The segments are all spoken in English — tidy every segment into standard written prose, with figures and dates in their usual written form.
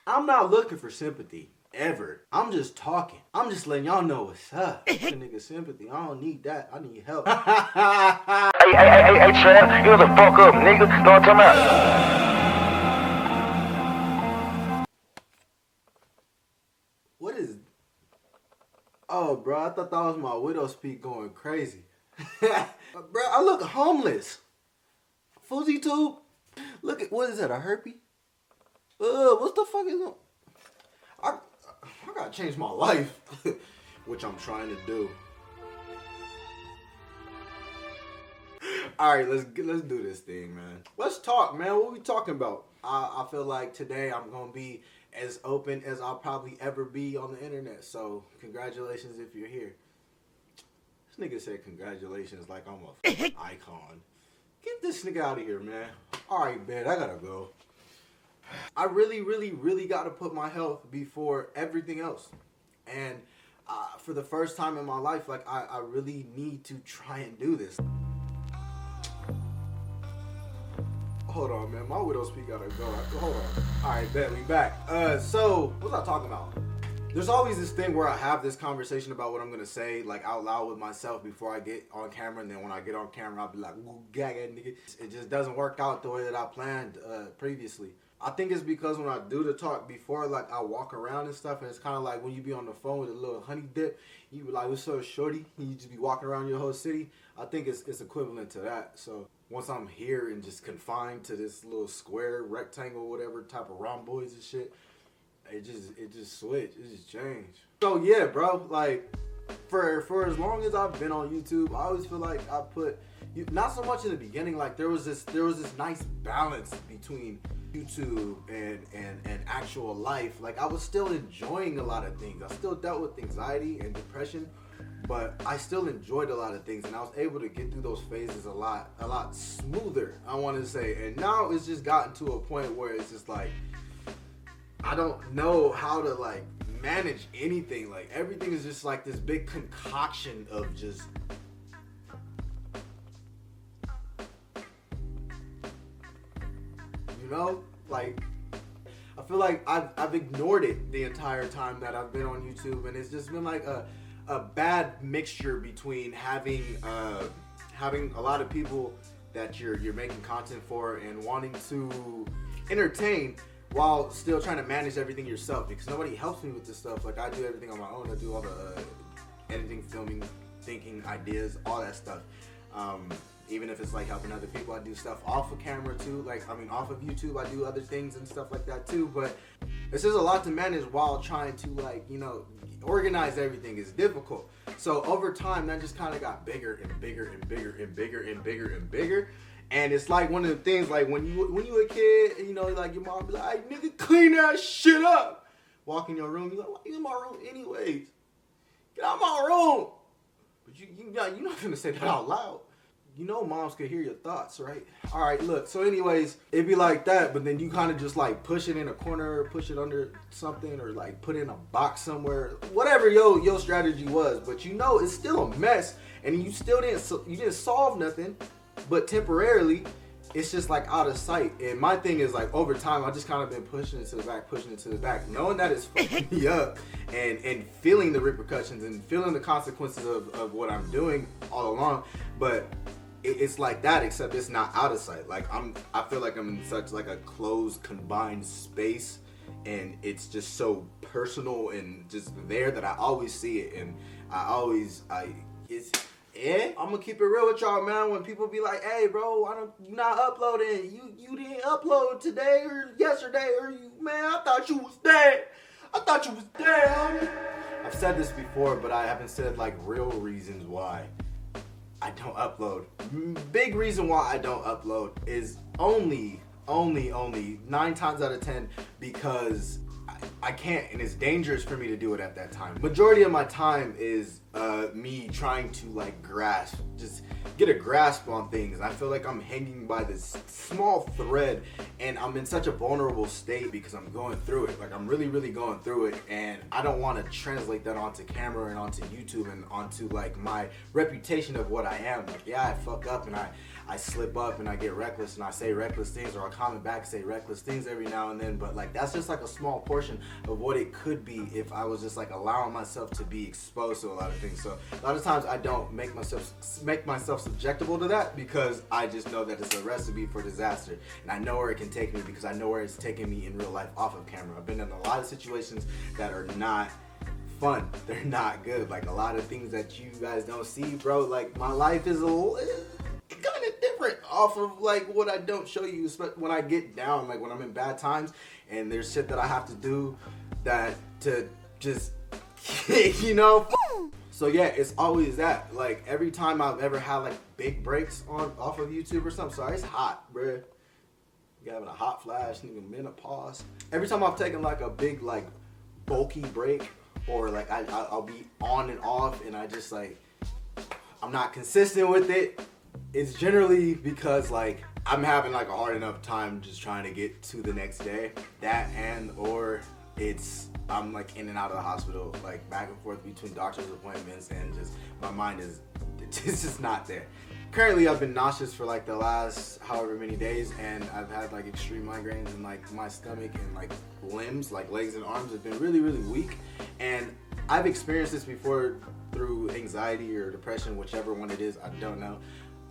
I'm not looking for sympathy. Ever. I'm just talking. I'm just letting y'all know what's up. Nigga, sympathy. I don't need that. I need help. Hey, Trav, you the fuck up, nigga. Know what I'm talking about? What is... Oh, bro, I thought that was my widow speak going crazy. Bro, I look homeless. Fuzzy tube. Look at... What is that, a herpy? What the fuck is... I gotta change my life, which I'm trying to do. All right, let's do this thing, man. Let's talk, man. What we talking about? I feel like today I'm gonna be as open as I'll probably ever be on the internet. So congratulations if you're here. This nigga said congratulations like I'm a icon. Get this nigga out of here, man. All right, man. I gotta go. I really got to put my health before everything else. And for the first time in my life, like, I really need to try and do this. Hold on, man. My widow speak gotta go. Hold on. All right, bet. We back. So, what was I talking about? There's always this thing where I have this conversation about what I'm going to say, like, out loud with myself before I get on camera. And then when I get on camera, I'll be like, ooh, gaga, nigga. It just doesn't work out the way that I planned previously. I think it's because when I do the talk before, like, I walk around and stuff, and it's kind of like when you be on the phone with a little honey dip, you be like, what's up, shorty? And you just be walking around your whole city. I think it's equivalent to that. So once I'm here and just confined to this little square, rectangle, whatever type of rhomboids and shit, it just switched. It just changed. So yeah, bro, like, for as long as I've been on YouTube, I always feel like I put, not so much in the beginning, like there was this nice balance between YouTube and actual life. Like, I was still enjoying a lot of things. I still dealt with anxiety and depression, but I still enjoyed a lot of things, and I was able to get through those phases a lot smoother, I want to say. And now it's just gotten to a point where it's just like, I don't know how to, like, manage anything. Like, everything is just like this big concoction of just, you know, like, I feel like I've ignored it the entire time that I've been on YouTube, and it's just been like a bad mixture between having a lot of people that you're making content for and wanting to entertain while still trying to manage everything yourself, because nobody helps me with this stuff. Like, I do everything on my own. I do all the editing, filming, thinking, ideas, all that stuff. Even if it's like helping other people, I do stuff off of camera too. Like, I mean, off of YouTube, I do other things and stuff like that too. But it's just a lot to manage while trying to, like, you know, organize everything is difficult. So over time, that just kind of got bigger and bigger and bigger and bigger and bigger and bigger. And it's like one of the things, like when you a kid, you know, like your mom be like, hey, nigga, clean that shit up. Walk in your room, you're like, why you in my room anyways? Get out of my room. But you're not gonna say that out loud. You know moms could hear your thoughts, right? All right, look, so anyways, it'd be like that, but then you kind of just like push it in a corner, push it under something, or like put it in a box somewhere, whatever your strategy was. But you know it's still a mess, and you still didn't solve nothing, but temporarily, it's just like out of sight. And my thing is, like, over time, I just kind of been pushing it to the back, knowing that it's fucking me up, and feeling the repercussions and feeling the consequences of what I'm doing all along. But it's like that, except it's not out of sight. Like, I feel like I'm in such like a closed, combined space, and it's just so personal and just there that I always see it, and I'm gonna keep it real with y'all, man. When people be like, hey, bro, you not uploading, you didn't upload today or yesterday, or man, I thought you was dead. Homie. I've said this before, but I haven't said like real reasons why I don't upload. Big reason why I don't upload is only 9 times out of 10 because I can't, and it's dangerous for me to do it at that time. Majority of my time is me trying to like just get a grasp on things. I feel like I'm hanging by this small thread, and I'm in such a vulnerable state because I'm going through it. Like I'm really going through it, and I don't want to translate that onto camera and onto YouTube and onto like my reputation of what I am. Like yeah, I fuck up and I slip up and I get reckless and I say reckless things, or I comment back and say reckless things every now and then, but like that's just like a small portion of what it could be if I was just like allowing myself to be exposed to a lot of things. So a lot of times I don't make myself subjectable to that because I just know that it's a recipe for disaster, and I know where it can take me because I know where it's taken me in real life off of camera. I've been in a lot of situations that are not fun. They're not good. Like a lot of things that you guys don't see, bro. Like my life is kind of different off of like what I don't show you, especially when I get down, like when I'm in bad times and there's shit that I have to do that to just you know. So yeah, it's always that. Like every time I've ever had like big breaks off of YouTube or something. Sorry, it's hot, bruh. You having a hot flash, nigga, menopause. Every time I've taken like a big like bulky break, or like I'll be on and off and I just like I'm not consistent with it, it's generally because like I'm having like a hard enough time just trying to get to the next day. That and or I'm like in and out of the hospital, like back and forth between doctor's appointments, and just my mind is just not there. Currently I've been nauseous for like the last however many days, and I've had like extreme migraines, and like my stomach and like limbs, like legs and arms have been really weak. And I've experienced this before through anxiety or depression, whichever one it is, I don't know.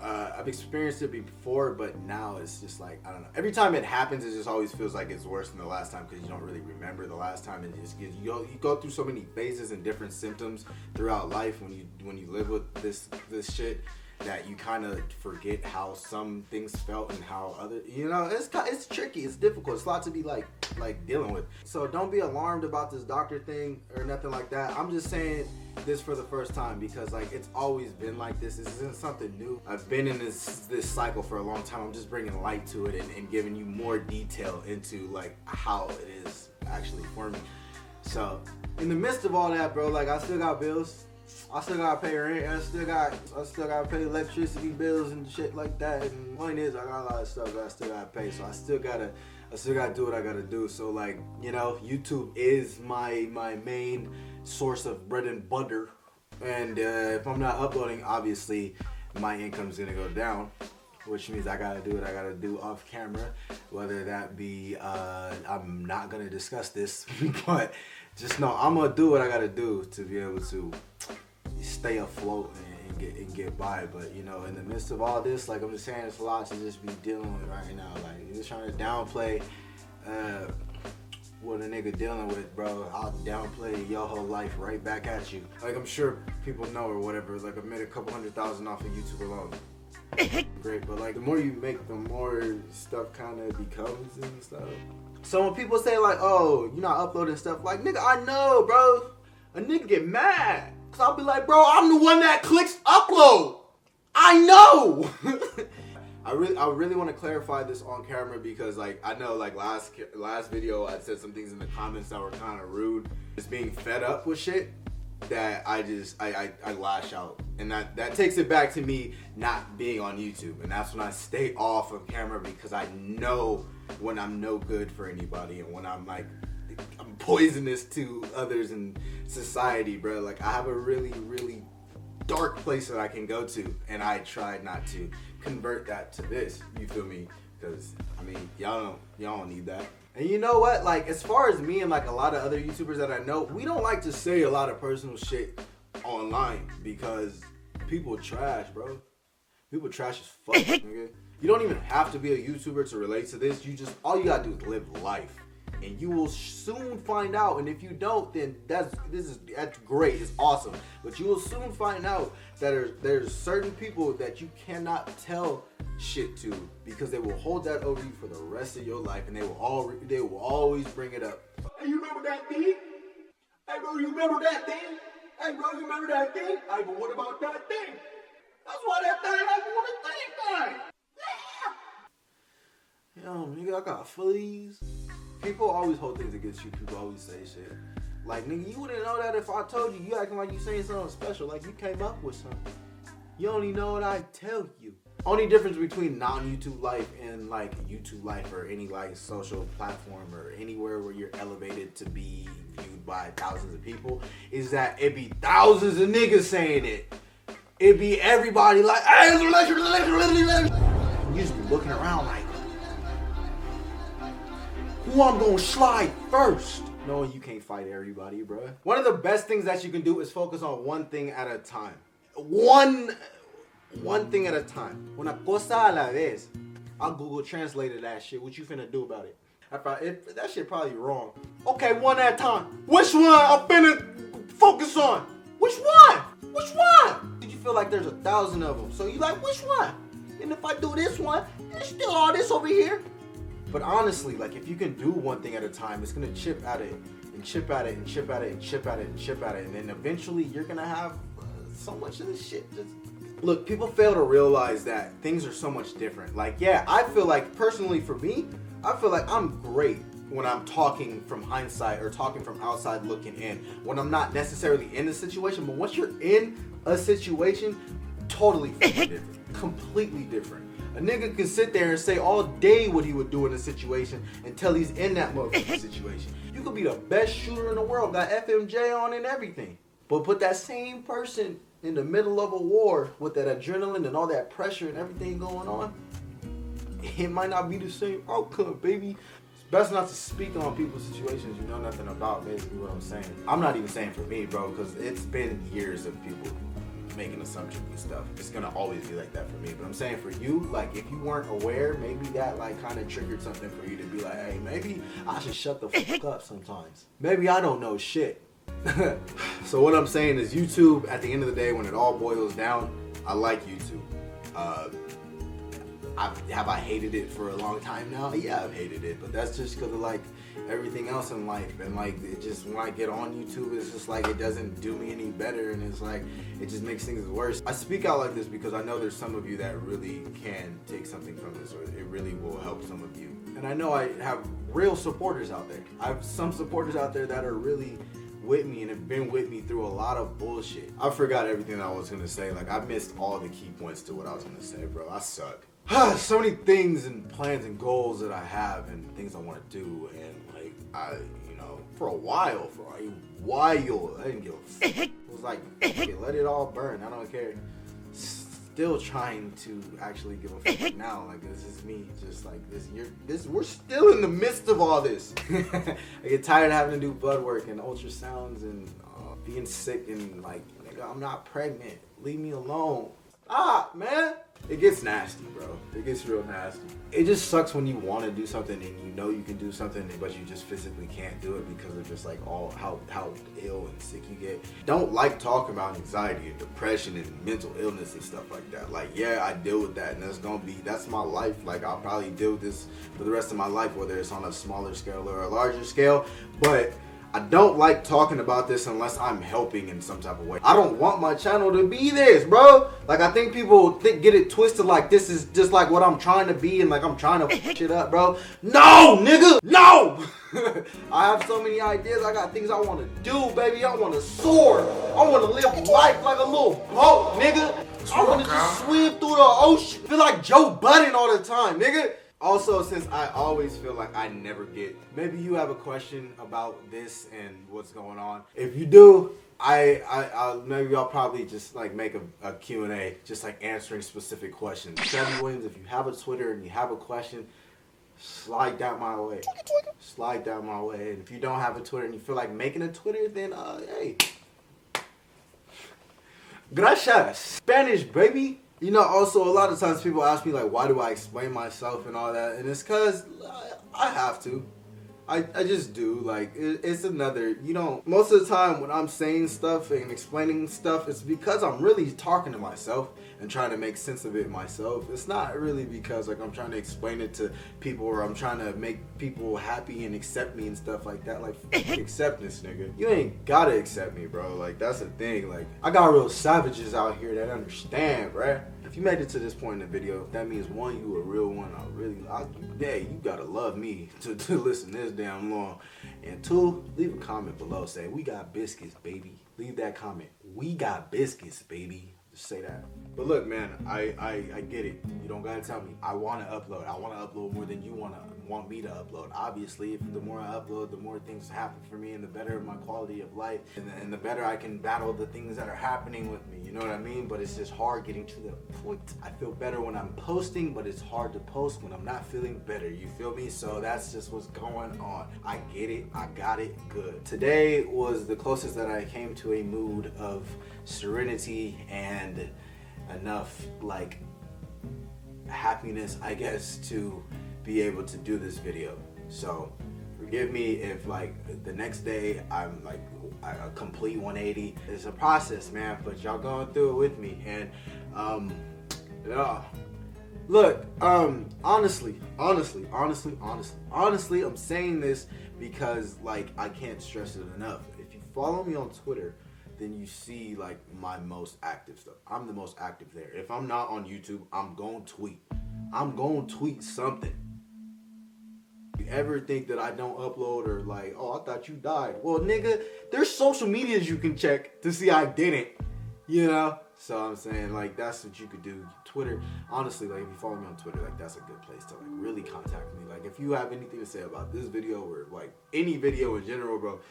I've experienced it before, but now it's just like, I don't know. Every time it happens, it just always feels like it's worse than the last time because you don't really remember the last time. It just gives you go through so many phases and different symptoms throughout life when you live with this shit, that you kind of forget how some things felt and how other, you know, it's tricky, it's difficult, it's a lot to be like dealing with. So don't be alarmed about this doctor thing or nothing like that. I'm just saying this for the first time because like it's always been like this. This isn't something new. I've been in this cycle for a long time. I'm just bringing light to it and giving you more detail into like how it is actually for me. So in the midst of all that, bro, like I still got bills. I still gotta pay rent. I still gotta pay electricity bills and shit like that. And the point is, I got a lot of stuff that I still gotta pay. So I still gotta do what I gotta do. So like, you know, YouTube is my main source of bread and butter. And if I'm not uploading, obviously my income's gonna go down, which means I gotta do what I gotta do off camera. Whether that be, I'm not gonna discuss this, but just know I'm gonna do what I gotta do to be able to stay afloat and get by. But you know, in the midst of all this, like I'm just saying, it's a lot to just be dealing with right now. Like you're just trying to downplay what a nigga dealing with, bro. I'll downplay your whole life right back at you. Like I'm sure people know or whatever. Like I've made a couple $100,000 off of YouTube alone. Great, but like the more you make, the more stuff kind of becomes and stuff. So when people say like, oh, you're not uploading stuff, like nigga, I know, bro. A nigga get mad. Cause I'll be like, bro, I'm the one that clicks upload. I know. I really want to clarify this on camera because like I know like last video I said some things in the comments that were kind of rude. Just being fed up with shit that I lash out, and that takes it back to me not being on YouTube, and that's when I stay off of camera because I know when I'm no good for anybody and when I'm poisonous to others in society, bro. Like I have a really dark place that I can go to, and I try not to convert that to this, you feel me? Because I mean, y'all don't need that. And you know what? Like as far as me and like a lot of other YouTubers that I know, we don't like to say a lot of personal shit online because people trash, bro. People trash as fuck, nigga. You don't even have to be a YouTuber to relate to this. All you gotta do is live life, and you will soon find out. And if you don't, then that's great. It's awesome. But you will soon find out that there's certain people that you cannot tell shit to because they will hold that over you for the rest of your life, and they will always bring it up. Hey, you remember that thing? Hey, bro, you remember that thing? Hey, bro, you remember that thing? Hey, but what about that thing? That's why that thing like what a thing. Yeah. Yo, nigga, I got fleas. People always hold things against you. People always say shit. Like, nigga, you wouldn't know that if I told you. You acting like you saying something special, like you came up with something. You only know what I tell you. Only difference between non-YouTube life and like YouTube life or any like social platform or anywhere where you're elevated to be viewed by thousands of people is that it be thousands of niggas saying it. It be everybody like, hey, you just be looking around like, who I'm gonna slide first? Knowing you can't fight everybody, bro. One of the best things that you can do is focus on one thing at a time. One thing at a time. Una cosa a la vez. I'll Google translated that shit. What you finna do about it? That shit probably wrong. Okay, one at a time. Which one I'm finna focus on? Which one? Which one? Did you feel like there's 1,000 of them? So you like, which one? And if I do this one, there's still all this over here. But honestly, like if you can do one thing at a time, it's gonna chip at it and chip at it and chip at it and chip at it and chip at it. And then eventually you're gonna have so much of this shit just... Look, people fail to realize that things are so much different. Like, yeah, I feel like, personally for me, I feel like I'm great when I'm talking from hindsight or talking from outside looking in. When I'm not necessarily in the situation, but once you're in a situation, totally different. Completely different. A nigga can sit there and say all day what he would do in a situation until he's in that motherfucking situation. You could be the best shooter in the world, got FMJ on and everything. But put that same person in the middle of a war with that adrenaline and all that pressure and everything going on, it might not be the same outcome, baby. It's best not to speak on people's situations you know nothing about, basically what I'm saying. I'm not even saying for me, bro, because it's been years of people making assumptions and stuff. It's gonna always be like that for me. But I'm saying for you, like if you weren't aware, maybe that like kind of triggered something for you to be like, hey, maybe I should shut the fuck up sometimes. Maybe I don't know shit. So what I'm saying is YouTube, at the end of the day, when it all boils down, I like YouTube. Have I hated it for a long time now? Yeah, I've hated it, but that's just because of like everything else in life. And like it just, when I get on YouTube, it's just like it doesn't do me any better, and it's like it just makes things worse. I speak out like this because I know there's some of you that really can take something from this, or it really will help some of you. And I know I have real supporters out there. I have some supporters out there that are really with me and have been with me through a lot of bullshit. I forgot everything I was gonna say. Like I missed all the key points to what I was gonna say, bro. I suck. So many things and plans and goals that I have and things I want to do, and like for a while, I didn't give a fuck. It was like, okay, let it all burn. I don't care. Still trying to actually give a fuck now. Like this is me, just like this. We're still in the midst of all this. I get tired of having to do blood work and ultrasounds and being sick and like, nigga, I'm not pregnant. Leave me alone. Stop, man. It gets nasty, bro. It gets real nasty. It just sucks when you want to do something and you know you can do something, but you just physically can't do it because of just like all how ill and sick you get. Don't like talking about anxiety and depression and mental illness and stuff like that. Like, yeah, I deal with that, and that's my life. Like, I'll probably deal with this for the rest of my life, whether it's on a smaller scale or a larger scale. But I don't like talking about this unless I'm helping in some type of way. I don't want my channel to be this, bro. Like, I think people get it twisted like this is just like what I'm trying to be and like I'm trying to fuck shit up, bro. No, nigga, no! I have so many ideas. I got things I want to do, baby. I want to soar. I want to live life like a little boat, nigga. I want to just swim through the ocean. Feel like Joe Budden all the time, nigga. Also, since I always feel like I never get, maybe you have a question about this and what's going on. If you do, maybe I'll probably just like make a Q&A, just like answering specific questions. Travie Williams, if you have a Twitter and you have a question, slide down my way. Slide down my way. And if you don't have a Twitter and you feel like making a Twitter, then hey, gracias. Spanish, baby. You know, also a lot of times people ask me like, why do I explain myself and all that? And it's because I have to. I just do. Like, it's another, most of the time when I'm saying stuff and explaining stuff, it's because I'm really talking to myself and trying to make sense of it myself. It's not really because like I'm trying to explain it to people or I'm trying to make people happy and accept me and stuff like that. Like, acceptance, nigga. You ain't gotta accept me, bro. Like, that's the thing. Like, I got real savages out here that understand, bruh. If If you made it to this point in the video, that means one, you a real one. You gotta love me to listen this damn long. And two, leave a comment below saying, we got biscuits, baby. Leave that comment. We got biscuits, baby. Just say that. But look, man, I get it. You don't gotta tell me. I wanna upload. I wanna upload more than you want me to upload. Obviously, if the more I upload, the more things happen for me, and the better my quality of life, and the better I can battle the things that are happening with me. You know what I mean? But it's just hard getting to the point. I feel better when I'm posting, but it's hard to post when I'm not feeling better. You feel me? So that's just what's going on. I get it. I got it good. Today was the closest that I came to a mood of serenity and enough like happiness, I guess, to be able to do this video. So forgive me if like the next day I'm like a complete 180. It's a process, man, but y'all going through it with me. And look, honestly, I'm saying this because like I can't stress it enough. If you follow me on Twitter, then you see like my most active stuff. I'm the most active there. If I'm not on YouTube, I'm gonna tweet. I'm gonna tweet something. You ever think that I don't upload or like, oh, I thought you died? Well, nigga, there's social medias you can check to see I didn't, you know? So I'm saying like that's what you could do. Twitter, honestly, like if you follow me on Twitter, like that's a good place to like really contact me. Like if you have anything to say about this video or like any video in general, bro,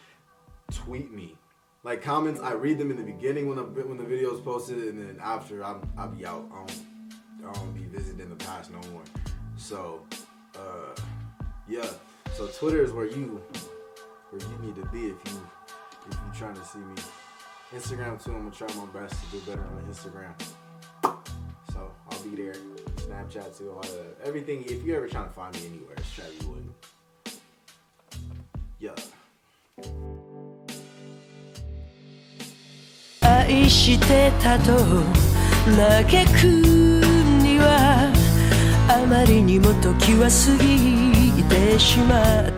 tweet me. Like comments, I read them in the beginning when the video is posted, and then after I'll be out. I don't be visiting the past no more. So yeah. So Twitter is where you need to be if you trying to see me. Instagram too. I'm gonna try my best to do better on Instagram. So I'll be there. Snapchat too. All of that. Everything. If you're ever trying to find me anywhere, it's Travie Wood. Yeah. 愛してたと嘆くにはあまりにも時は過ぎてしまっ